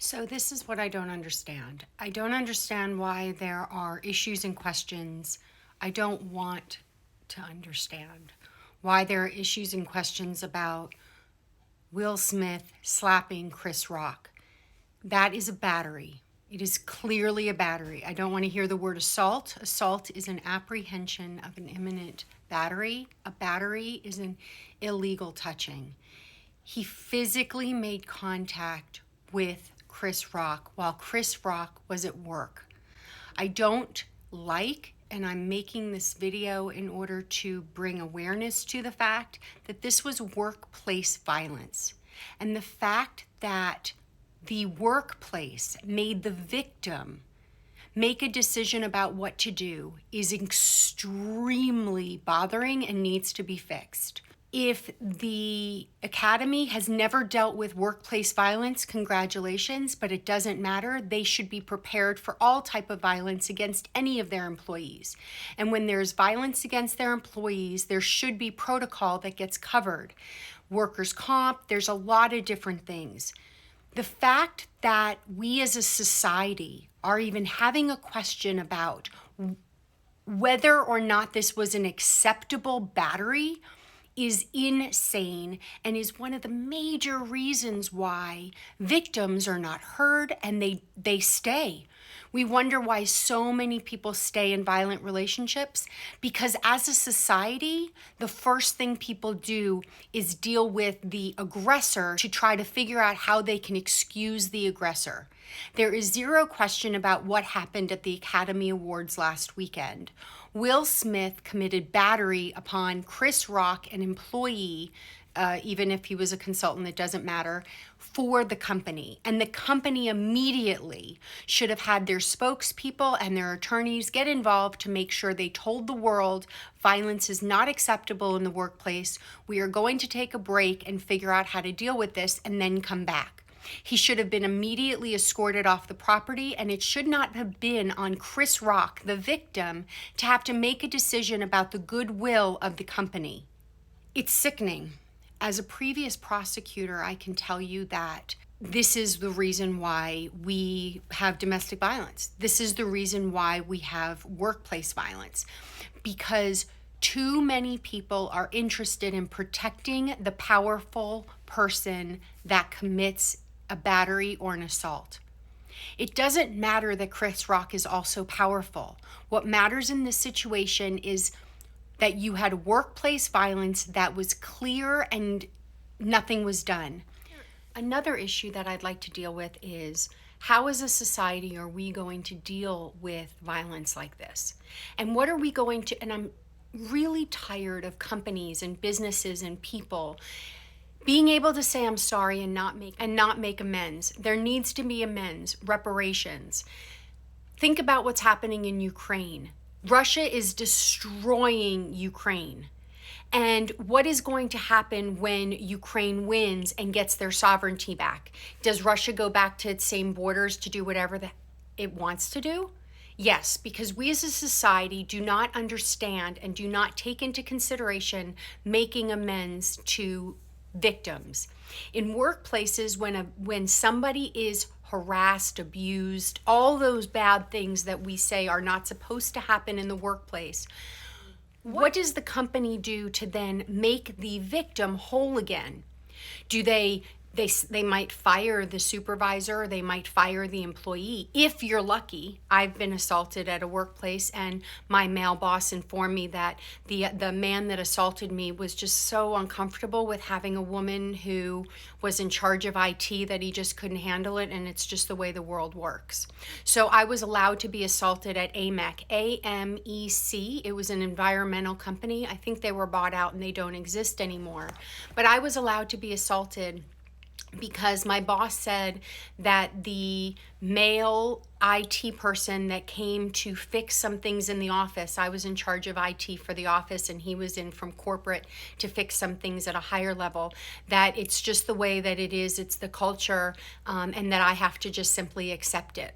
So this is what I don't understand. I don't understand why there are issues and questions. I don't want to understand why there are issues and questions about Will Smith slapping Chris Rock. That is a battery. It is clearly a battery. I don't want to hear the word assault. Assault is an apprehension of an imminent battery. A battery is an illegal touching. He physically made contact with Chris Rock while Chris Rock was at work. I don't like, and I'm making this video in order to bring awareness to the fact that this was workplace violence. And the fact that the workplace made the victim make a decision about what to do is extremely bothering and needs to be fixed. If the academy has never dealt with workplace violence, congratulations, but it doesn't matter. They should be prepared for all type of violence against any of their employees. And when there's violence against their employees, there should be protocol that gets covered. Workers' comp, there's a lot of different things. The fact that we as a society are even having a question about whether or not this was an acceptable battery is insane and is one of the major reasons why victims are not heard and they stay. We wonder why so many people stay in violent relationships because as a society, the first thing people do is deal with the aggressor to try to figure out how they can excuse the aggressor. There is zero question about what happened at the Academy Awards last weekend. Will Smith committed battery upon Chris Rock, an employee, even if he was a consultant, it doesn't matter, for the company. And the company immediately should have had their spokespeople and their attorneys get involved to make sure they told the world violence is not acceptable in the workplace. We are going to take a break and figure out how to deal with this and then come back. He should have been immediately escorted off the property, and it should not have been on Chris Rock, the victim, to have to make a decision about the goodwill of the company. It's sickening. As a previous prosecutor, I can tell you that this is the reason why we have domestic violence. This is the reason why we have workplace violence, because too many people are interested in protecting the powerful person that commits a battery or an assault. It doesn't matter that Chris Rock is also powerful. What matters in this situation is that you had workplace violence that was clear and nothing was done. Another issue that I'd like to deal with is how as a society are we going to deal with violence like this? And what are we going to, and I'm really tired of companies and businesses and people being able to say I'm sorry and not make amends. There needs to be amends, reparations. Think about what's happening in Ukraine. Russia is destroying Ukraine. And what is going to happen when Ukraine wins and gets their sovereignty back? Does Russia go back to its same borders to do whatever it wants to do? Yes, because we as a society do not understand and do not take into consideration making amends to victims. In workplaces, when somebody is harassed, abused, all those bad things that we say are not supposed to happen in the workplace, what does the company do to then make the victim whole again? Do they might fire the supervisor, they might fire the employee. If you're lucky, I've been assaulted at a workplace and my male boss informed me that the man that assaulted me was just so uncomfortable with having a woman who was in charge of IT that he just couldn't handle it, and it's just the way the world works. So I was allowed to be assaulted at AMEC, AMEC. It was an environmental company. I think they were bought out and they don't exist anymore. But I was allowed to be assaulted because my boss said that the male IT person that came to fix some things in the office, I was in charge of IT for the office and he was in from corporate to fix some things at a higher level, that it's just the way that it is, it's the culture, and that I have to just simply accept it.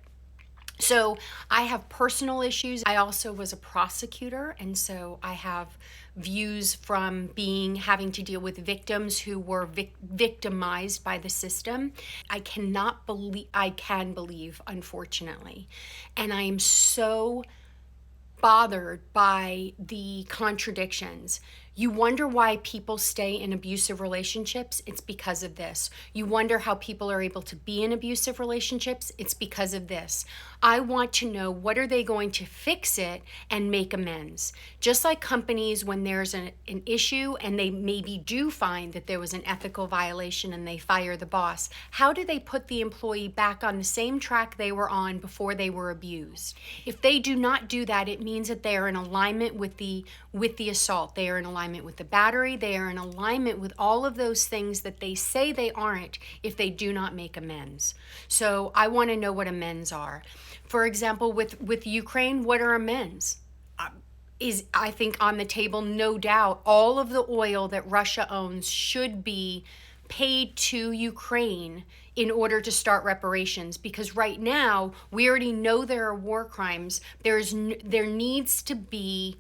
So I have personal issues. I also was a prosecutor, and so I have views from having to deal with victims who were victimized by the system. I can believe, unfortunately, and I am so bothered by the contradictions. You wonder why people stay in abusive relationships. It's because of this. You wonder how people are able to be in abusive relationships. It's because of this. I want to know, what are they going to fix it and make amends? Just like companies, when there's an issue and they maybe do find that there was an ethical violation and they fire the boss, how do they put the employee back on the same track they were on before they were abused? If they do not do that, it means that they are in alignment with the assault. They are in alignment with the battery. They are in alignment with all of those things that they say they aren't if they do not make amends. So I want to know what amends are. For example, with Ukraine, what are amends? Is, I think, on the table, no doubt, all of the oil that Russia owns should be paid to Ukraine in order to start reparations, because right now we already know there are war crimes. There needs to be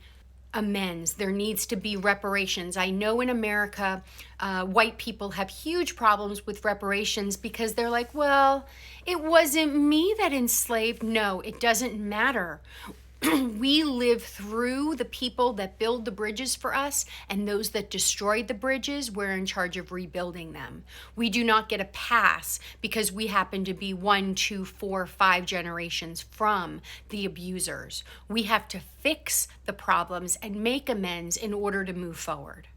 amends. There needs to be reparations. I know in America, white people have huge problems with reparations because they're like, well, it wasn't me that enslaved. No, it doesn't matter. We live through the people that build the bridges for us, and those that destroyed the bridges, we're in charge of rebuilding them. We do not get a pass because we happen to be 1, 2, 4, 5 generations from the abusers. We have to fix the problems and make amends in order to move forward.